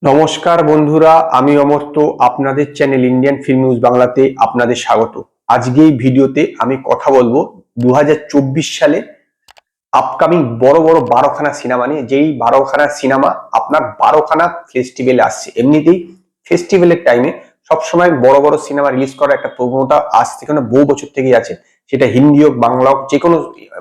নমস্কার বন্ধুরা, আমি অমর্ত্য। আপনাদের চ্যানেল ইন্ডিয়ান ফিল্ম নিউজ বাংলাতে আপনাদের স্বাগত। আজকে এই ভিডিওতে আমি কথা বলবো 2024 সালে আপকামিং বড় বড় 12খানা সিনেমা নিয়ে। যেই 12খানা সিনেমা আপনার 12খানা ফেস্টিভ্যালে আসছে। এমনিতেই ফেস্টিভ্যালের টাইমে সবসময় বড় বড় সিনেমা রিলিজ করার একটা প্রবণতা আজ থেকে না বহু বছর থেকেই আছে। সেটা হিন্দি হোক, বাংলা হোক, যে কোনো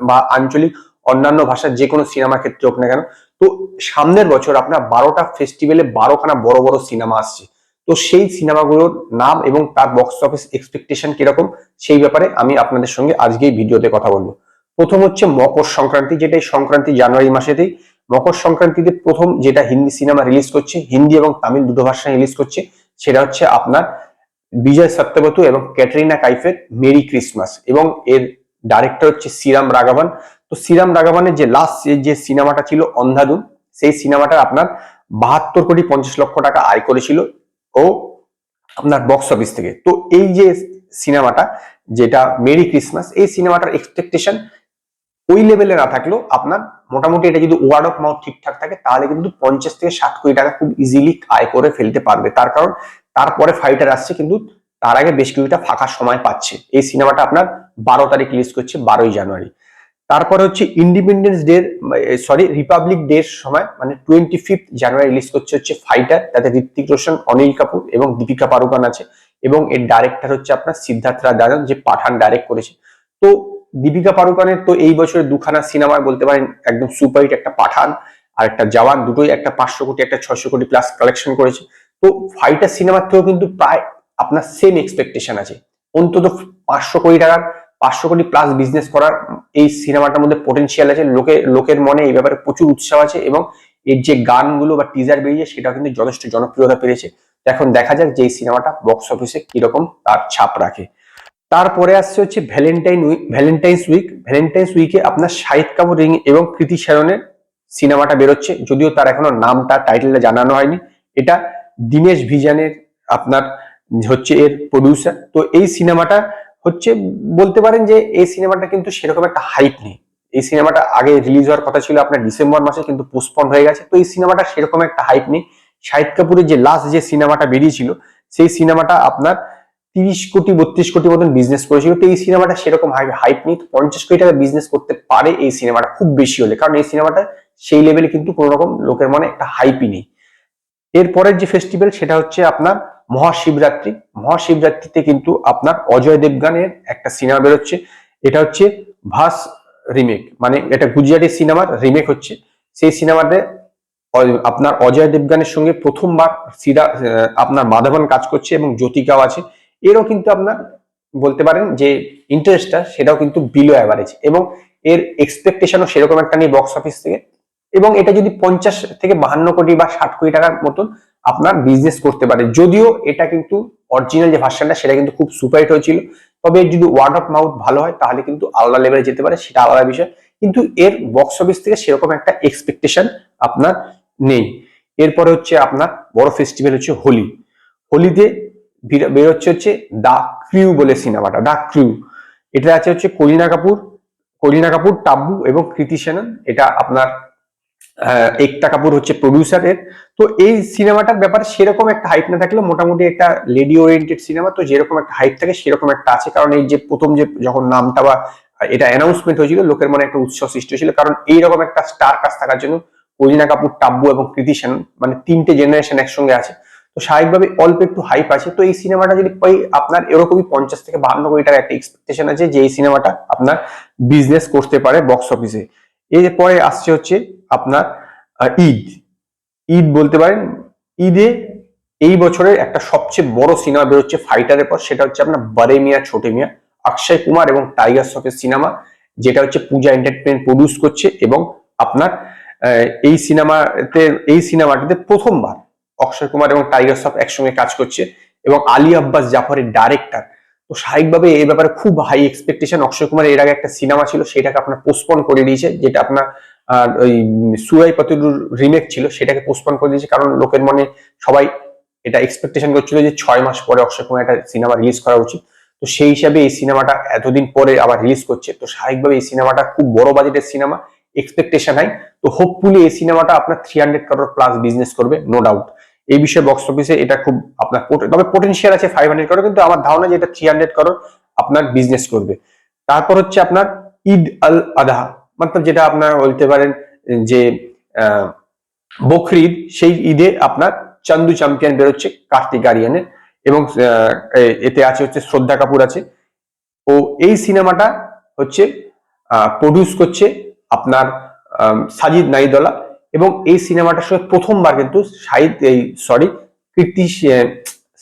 বা আঞ্চলিক অন্যান্য ভাষার যে কোনো সিনেমা ক্ষেত্রে হোক না কেন। তো সামনের বছর আপনার 12টা ফেস্টিভ্যালে 12খানা বড় বড় সিনেমা আসছে। তো সেই সিনেমাগুলোর নাম এবং তার বক্স অফিস এক্সপেকটেশন কিরকম, সেই ব্যাপারে আমি আপনাদের সঙ্গে আজকে এই ভিডিওতে কথা বলবো। প্রথম হচ্ছে মকর সংক্রান্তি, যেটা এই সংক্রান্তি জানুয়ারি মাসেতেই। মকর সংক্রান্তিতে প্রথম যেটা হিন্দি সিনেমা রিলিজ করছে, হিন্দি এবং তামিল দুটো ভাষায় রিলিজ করছে, সেটা হচ্ছে আপনার বিজয় সত্যবতু এবং ক্যাটরিনা কাইফের মেরি ক্রিসমাস। এবং এর ডাইরেক্টর হচ্ছে শ্রীরাম রাঘবন। তো শ্রীরাম রাঘবনের যে লাস্ট যে সিনেমাটা ছিল অন্ধাধুন, সেই সিনেমাটা আপনার 72,50,00,000 টাকা আয় করেছিল ও আপনার বক্স অফিস থেকে। তো এই যে সিনেমাটা যেটা মেরি ক্রিসমাস, এই সিনেমাটার এক্সপেকটেশন ওই লেভেলে না থাকলেও আপনার মোটামুটি এটা যদি ওয়ার্ড অফ মাউথ ঠিকঠাক থাকে তাহলে কিন্তু 50 থেকে 60 কোটি টাকা খুব ইজিলি আয় করে ফেলতে পারবে। তার কারণ তারপরে ফাইটার আসছে, কিন্তু তার আগে বেশ কিছুটা ফাঁকা সময় পাচ্ছে। এই সিনেমাটা আপনার 12 তারিখ রিলিজ করছে, 12ই জানুয়ারি। তারপরে হচ্ছে ইন্ডিপেন্ডেন্স ডে, রিপাবলিক ডে সময়, মানে 25 জানুয়ারি রিলিজ করছে হচ্ছে ফাইটার। তাতে ঋত্বিক রোশন, অনিল কাপুর এবং দীপিকা পাড়ুকোন আছে। এবং এর ডাইরেক্টর হচ্ছে আপনার সিদ্ধার্থ রায়, যে পাঠান ডাইরেক্ট করেছে। তো দীপিকা পাড়ুকোনের তো এই বছরে দুখানা সিনেমা বলতে পারেন একদম সুপারহিট, একটা পাঠান আর একটা জওয়ান, দুটোই একটা 500 কোটি, একটা 600 কোটি প্লাস কালেকশন করেছে। তো ফাইটার সিনেমার থেকেও কিন্তু প্রায় আপনার সেম এক্সপেকটেশন আছে। অন্তত 500 কোটি টাকার, 500 কোটি প্লাস বিজনেস করার এই সিনেমাটার মধ্যে পোটেনশিয়াল আছে। লোকের মনে এই ব্যাপারে প্রচুর উৎসাহ আছে। এবং এর যে গানগুলো বা টিজার বেরিয়েছে সেটা কিন্তু যথেষ্ট জনপ্রিয়তা পেয়েছে। এখন দেখা যাক যে এই সিনেমাটা বক্স অফিসে কিরকম তার ছাপ রাখে। তারপরে আসছে হচ্ছে ভ্যালেন্টাইন্স উইকে আপনার শাহিদ কাপুর এবং কৃতি শ্যারনের সিনেমাটা বেরোচ্ছে। যদিও তার এখনো নামটা, টাইটেলটা জানানো হয়নি। এটা দীনেশ ভিজানের আপনার হচ্ছে এর প্রডিউসার। তো এই সিনেমাটা হচ্ছে বলতে পারেন যে এই সিনেমাটা কিন্তু সেরকম একটা হাইপ নেই। এই সিনেমাটা আগে রিলিজ হওয়ার কথা ছিল আপনার ডিসেম্বর মাসে, কিন্তু পোস্টপন্ড হয়ে গেছে। তো এই সিনেমাটা সেরকম একটা হাইপ নেই। শাহিদ কাপুরের যে লাস্ট যে সিনেমাটা বেরিয়েছিল, সেই সিনেমাটা আপনার 30 কোটি 32 কোটি মতন বিজনেস করেছিল। তো এই সিনেমাটা সেরকম হাইপ নেই। 50 কোটি টাকা বিজনেস করতে পারে এই সিনেমাটা খুব বেশি হলে, কারণ এই সিনেমাটা সেই লেভেলে কিন্তু কোন রকম লোকের মনে একটা হাইপই নেই। এরপরের যে ফেস্টিভ্যাল সেটা হচ্ছে আপনার মহাশিবরাত্রি। মহাশিবরাত্রিতে কিন্তু আপনার অজয় দেবগানের একটা সিনেমা বেরোচ্ছে। এটা হচ্ছে ভাস রিমেক, মানে এটা গুজরাটি সিনেমার রিমেক হচ্ছে। সেই সিনেমাতে আপনার অজয় দেবগানের সঙ্গে প্রথমবার আপনার মাধবন কাজ করছে এবং জ্যোতিকাও আছে। এরও কিন্তু আপনার বলতে পারেন যে ইন্টারেস্টটা সেটাও কিন্তু বিলো অ্যাভারেজ, এবং এর এক্সপেকটেশনও সেরকম একটা নেই বক্স অফিস থেকে। এবং এটা যদি 50 থেকে 52 কোটি বা 60 কোটি টাকার মতন আপনার বিজনেস করতে পারে। যদিও এটা কিন্তু অরিজিনাল যে ভার্সনটা সেটা কিন্তু খুব সুপারহিট হয়েছিল। তবে যদি ওয়ার্ড অফ মাউথ ভালো হয় তাহলে কিন্তু আলাদা লেভেলে যেতে পারে, সেটা আলাদা বিষয়। কিন্তু এর বক্স অফিস থেকে সেরকম একটা এক্সপেকটেশন আপনার নেই। এরপরে হচ্ছে আপনার বড় ফেস্টিভ্যাল হচ্ছে হোলি। হোলিতে বেরোচ্ছে হচ্ছে দা ক্রিউ বলে সিনেমাটা, দা ক্রিউ। এটা আছে হচ্ছে করিনা কাপুর, টাব্বু এবং কৃতি সেনন। এটা আপনার একতা কাপুর হচ্ছে প্রডিউসারের। তো এই সিনেমাটার ব্যাপারে সেরকম একটা হাইপ না থাকলেও মোটামুটি একটা লেডি ওরিয়েন্টেড সিনেমা। তো যেরকম একটা হাইপ থাকে সেরকম একটা আছে, কারণ এই যে প্রথম যে যখন নামটা বা এটা অ্যানাউন্সমেন্ট হয়েছিল, লোকের মনে একটা উৎসাহ সৃষ্টি হয়েছিল। কারণ এইরকম একটা স্টার কাস্ট থাকার জন্য করিনা কাপুর, টাব্বু এবং কৃতি সেনন, মানে তিনটে জেনারেশন একসঙ্গে আছে। তো স্বাভাবিকভাবে অল্প একটু হাইপ আছে। তো এই সিনেমাটা যদি আপনার এরকমই 50 থেকে 52 কোটি টাকা একটা এক্সপেকটেশন আছে যে এই সিনেমাটা আপনার বিজনেস করতে পারে বক্স অফিসে। এরপরে আসছে হচ্ছে আপনার ঈদ। ঈদ বলতে পারেন ঈদে এই বছরের একটা সবচেয়ে বড় সিনেমা বেরোচ্ছে ফাইটারের পর, সেটা হচ্ছে আপনার বড়ে মিয়া ছোটে মিয়া, অক্ষয় কুমার এবং টাইগার শ্রফের সিনেমা। যেটা হচ্ছে পূজা এন্টারটেইনমেন্ট প্রডিউস করছে। এবং আপনার এই সিনেমাটিতে প্রথমবার অক্ষয় কুমার এবং টাইগার শ্রফ একসঙ্গে কাজ করছে এবং আলী আব্বাস জাফরের ডাইরেক্টর। তো স্বাভাবিকভাবে এই ব্যাপারে খুব হাই এক্সপেকটেশন। অক্ষয় কুমারের এর আগে একটা সিনেমা ছিল, সেটাকে আপনার পোস্টপোন করে দিয়েছে, যেটা আপনার ওই সুরাই পাতুরুর রিমেক ছিল, সেটাকে পোস্টপোন করে দিয়েছে। কারণ লোকের মনে সবাই এটা এক্সপেকটেশন করছিল যে 6 মাস পরে অক্ষয় কুমার একটা সিনেমা রিলিজ করা উচিত। তো সেই হিসাবে এই সিনেমাটা এতদিন পরে আবার রিলিজ করছে। তো স্বাভাবিকভাবে এই সিনেমাটা খুব বড় বাজেটের সিনেমা, এক্সপেকটেশন হাই। তো হোপফুলি এই সিনেমাটা আপনার 300 crore প্লাস বিজনেস করবে, নো ডাউট। এই বিষয়ে বক্স অফিসে এটা খুব আপনার তবে পোটেনশিয়াল আছে 500 করোড়, কিন্তু আমার ধারণা যে এটা 300 করোড় আপনার বিজনেস করবে। তারপর হচ্ছে আপনার ঈদ আল আধা, মতলব যেটা আপনার বলতে পারেন যে বকরিদ, সেই ঈদে আপনার চান্দু চ্যাম্পিয়ন বেরোচ্ছে কার্তিক আরিয়ানের, এবং এতে আছে হচ্ছে শ্রদ্ধা কাপুর আছে। ও এই সিনেমাটা হচ্ছে প্রডিউস করছে আপনার সাজিদ নাইদলা, এবং এই সিনেমাটার সঙ্গে প্রথমবার কিন্তু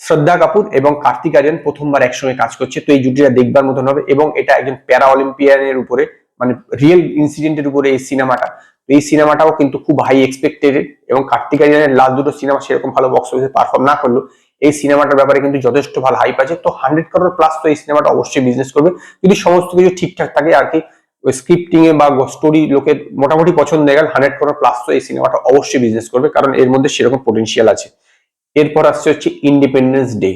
শ্রদ্ধা কাপুর এবং কার্তিক আরিয়ান প্রথমবার একসঙ্গে কাজ করছে। তো এই জুটিটা দেখবার মতন হবে, এবং এটা একজন প্যারা অলিম্পিয়ানের উপরে, মানে রিয়েল ইনসিডেন্টের উপরে এই সিনেমাটা। এই সিনেমাটাও কিন্তু খুব হাই এক্সপেক্টেড, এবং কার্তিক আরিয়ানের লাস্ট দুটো সিনেমা সেরকম ভালো বক্স অফিসে পারফর্ম না করলো, এই সিনেমাটার ব্যাপারে কিন্তু যথেষ্ট ভালো হাইপ আছে। তো 100 করোড় প্লাস তো এই সিনেমাটা অবশ্যই বিজনেস করবে, যদি সমস্ত কিছু ঠিকঠাক থাকে আর কি, স্ক্রিপ্টিং এ বা স্টোরি লোকের মোটামুটি পছন্দ হয়ে গেল, 100 করোড় প্লাস তো এই সিনেমাটা অবশ্যই বিজনেস করবে, কারণ এর মধ্যে সেরকম পোটেনশিয়াল আছে। এরপর আসছে হচ্ছে ইন্ডিপেন্ডেন্স ডে।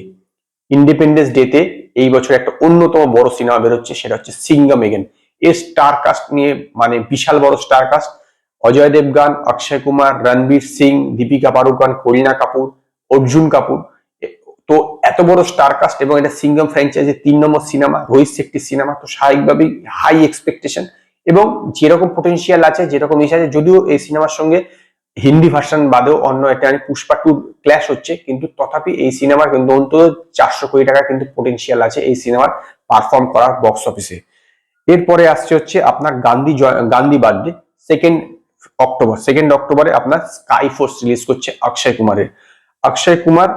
ইন্ডিপেন্ডেন্স ডে তে এই বছর একটা অন্যতম বড় সিনেমা বেরোচ্ছে, সেটা হচ্ছে সিঙ্গাম এগেন। এর স্টার কাস্ট নিয়ে মানে বিশাল বড় স্টার কাস্ট, অজয় দেবগান, অক্ষয় কুমার, রণবীর সিং, দীপিকা পাড়ুকোন, করিনা কাপুর, অর্জুন কাপুর। তো এত বড় স্টার কাস্ট, এবং এটা সিঙ্গম ফ্র্যাঞ্চাইজি 3 নম্বর সিনেমা, রোহিত শেট্টির সিনেমা, তো স্বাভাবিকভাবেই হাই এক্সপেকটেশন, এবং যেরকম পোটেনশিয়াল আছে, যেরকম ইচ্ছা আছে, যদিও এই সিনেমার সঙ্গে হিন্দি ভার্সন বাদেও অন্য একটা পুষ্পা 2 ক্ল্যাশ হচ্ছে, কিন্তু তথাপি এই সিনেমার কিন্তু অন্তত 400 কোটি টাকা কিন্তু পোটেনশিয়াল আছে এই সিনেমার পারফর্ম করার বক্স অফিসে। এরপরে আসছে হচ্ছে আপনার গান্ধী বার্থডে, 2 অক্টোবরে আপনার স্কাই ফোর্স রিলিজ করছে অক্ষয় কুমারের। অক্ষয় কুমার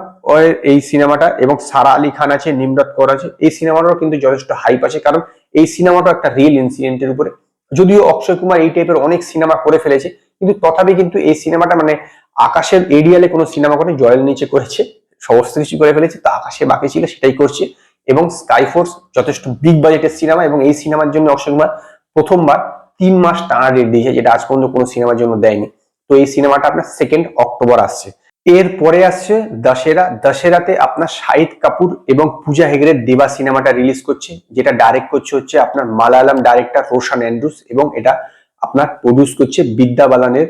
এই সিনেমাটা, এবং সারা আলী খান আছে, নিমরত কৌর আছে, এই সিনেমাটারও কিন্তু যথেষ্ট হাইপ আছে, কারণ এই সিনেমাটা একটা রিয়েল ইনসিডেন্টের উপরে। যদিও অক্ষয় কুমার এই টাইপের অনেক সিনেমা করে ফেলেছে, কিন্তু তথাপি কিন্তু এই সিনেমাটা মানে আকাশের এরিয়ালে কোনো সিনেমা করে, জয়ের নিচে করেছে, সমস্ত কিছু করে ফেলেছে, তো আকাশে বাকি ছিল সেটাই করছে। এবং স্কাই ফোর্স যথেষ্ট বিগ বাজেটের সিনেমা, এবং এই সিনেমার জন্য অক্ষয় কুমার প্রথমবার 3 মাস টানা ডেট দিয়েছে, যেটা আজ পর্যন্ত কোনো সিনেমার জন্য দেয়নি। তো এই সিনেমাটা আপনার 2 অক্টোবর আসছে। এরপরে আসছে দশেরা। দশেরাতে আপনার শাহিদ কাপুর এবং পূজা হেগড়ের দেবা সিনেমাটা রিলিজ করছে, যেটা ডাইরেক্ট করছে হচ্ছে আপনার মালায়ালাম ডাইরেক্টর রোশন অ্যান্ড্রুস, এবং এটা আপনার প্রডিউস করছে বিদ্যা বালানের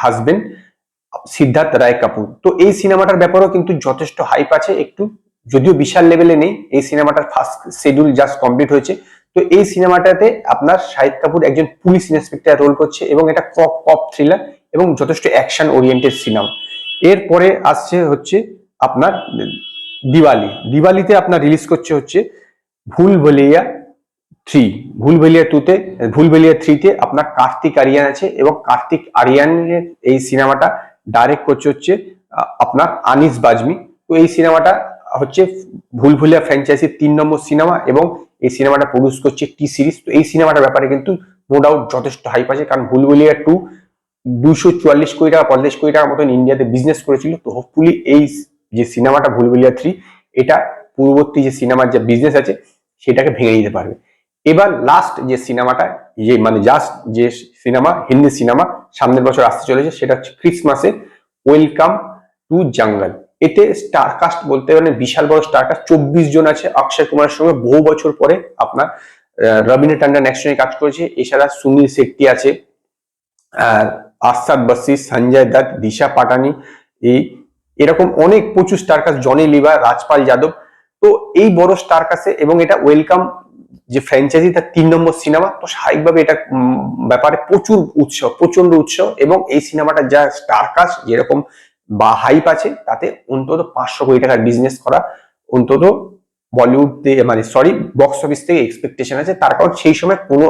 হাজবেন্ড সিদ্ধার্থ রায় কাপুর। তো এই সিনেমাটার ব্যাপারেও কিন্তু যথেষ্ট হাইপ আছে একটু, যদিও বিশাল লেভেলে নেই। এই সিনেমাটার ফার্স্ট শিডিউল জাস্ট কমপ্লিট হয়েছে। তো এই সিনেমাটাতে আপনার শাহিদ কাপুর একজন পুলিশ ইন্সপেক্টর রোল করছে, এবং এটা কপ থ্রিলার এবং যথেষ্ট অ্যাকশন ওরিয়েন্টেড সিনেমা। এরপরে আসছে হচ্ছে আপনার দিওয়ালিতে আপনার রিলিজ করছে হচ্ছে ভুল ভুলাইয়া 3। ভুল ভুলাইয়া 3-তে আপনার কার্তিক আরিয়ান আছে, এবং কার্তিক আরিয়ানের এই সিনেমাটা ডাইরেক্ট করছে হচ্ছে আপনার আনিস বাজমি। তো এই সিনেমাটা হচ্ছে ভুল ভুলাইয়া ফ্র্যাঞ্চাইজির 3 নম্বর সিনেমা, এবং এই সিনেমাটা প্রডিউস করছে টি সিরিজ। তো এই সিনেমাটার ব্যাপারে কিন্তু নো ডাউট যথেষ্ট হাইপ আছে, কারণ ভুল ভুলাইয়া 2 244 কোটি টাকা 45 কোটি টাকার মতন ইন্ডিয়াতে বিজনেস করেছিল। তো হোপফুলি এই যে সিনেমাটা ভুল ভুলাইয়া 3, এটা পূর্ববর্তী যে সিনেমার যে বিজনেস আছে সেটাকে ভেঙে দিতে পারবে। এবার লাস্ট যে সিনেমাটা, যে মানে জাস্ট যে সিনেমা, হিন্দি সিনেমা সামনের বছর আসতে চলেছে, সেটা হচ্ছে ক্রিসমাসে ওয়েলকাম টু জঙ্গল। এতে স্টার কাস্ট বলতে গেলে বিশাল বড় স্টার কাস্ট, 24 জন আছে। অক্ষয় কুমারের সঙ্গে বহু বছর পরে আপনার রবীন্দ্র ট্যান্ডন একসঙ্গে কাজ করেছে। এছাড়া সুনীল শেট্টি আছে, আসাদ বসি, সঞ্জয় দত্ত, দিশা পাটানি, এরকম অনেক প্রচুর star caste, Johnny liver, Rajpal Yadav. তো এই বড় স্টার কাস্টে, এবং এটা ওয়েলকাম যে ফ্র্যাঞ্চাইজি তার 3 নম্বর সিনেমা, তো স্বাভাবিকভাবে এটা ব্যাপারে প্রচুর উৎসাহ, প্রচন্ড উৎসাহ, এবং এই সিনেমাটা যা স্টার কাস্ট যেরকম বা হাইপ আছে, তাতে অন্তত 500 কোটি টাকার বিজনেস করা অন্তত বলিউড থেকে, মানে সরি বক্স অফিস থেকে এক্সপেকটেশন আছে। তার কারণ সেই সময় কোনো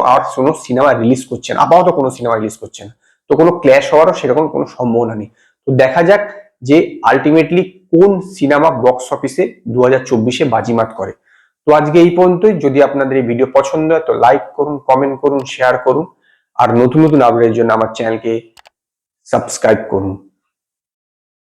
সিনেমা রিলিজ করছে না, আপাতত কোনো সিনেমা রিলিজ করছে না, তো কোনো ক্ল্যাশ হওয়ারও সেরকম কোনো সম্ভাবনা নেই। তো দেখা যাক যে আলটিমেটলি কোন সিনেমা বক্স অফিসে 2024-এ বাজিমাত করে। তো আজকে এই পর্যন্তই। যদি আপনাদের এই ভিডিও পছন্দ হয় তো লাইক করুন, কমেন্ট করুন, শেয়ার করুন, আর নতুন নতুন আপডেটের জন্য আমার চ্যানেলকে সাবস্ক্রাইব করুন।